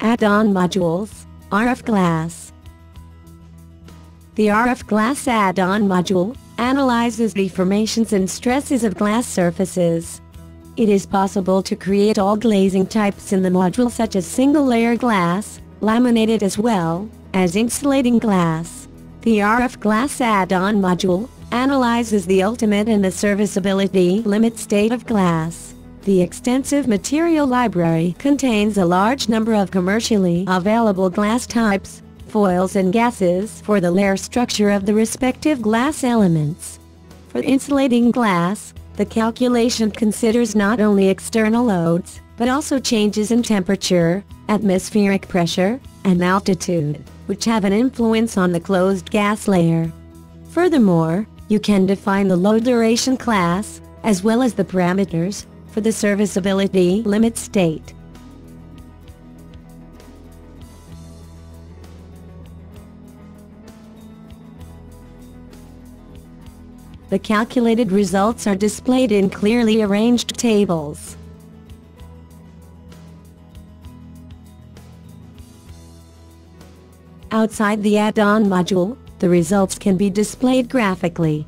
Add-on modules, RF glass. The RF glass add-on module analyzes deformations and stresses of glass surfaces. It is possible to create all glazing types in the module, such as single-layer glass, laminated as well as insulating glass. The RF glass add-on module analyzes the ultimate and the serviceability limit state of glass. The extensive material library contains a large number of commercially available glass types, foils and gases for the layer structure of the respective glass elements. For insulating glass, the calculation considers not only external loads, but also changes in temperature, atmospheric pressure, and altitude, which have an influence on the closed gas layer. Furthermore, you can define the load duration class, as well as the parameters for the serviceability limit state. The calculated results are displayed in clearly arranged tables. Outside the add-on module, the results can be displayed graphically.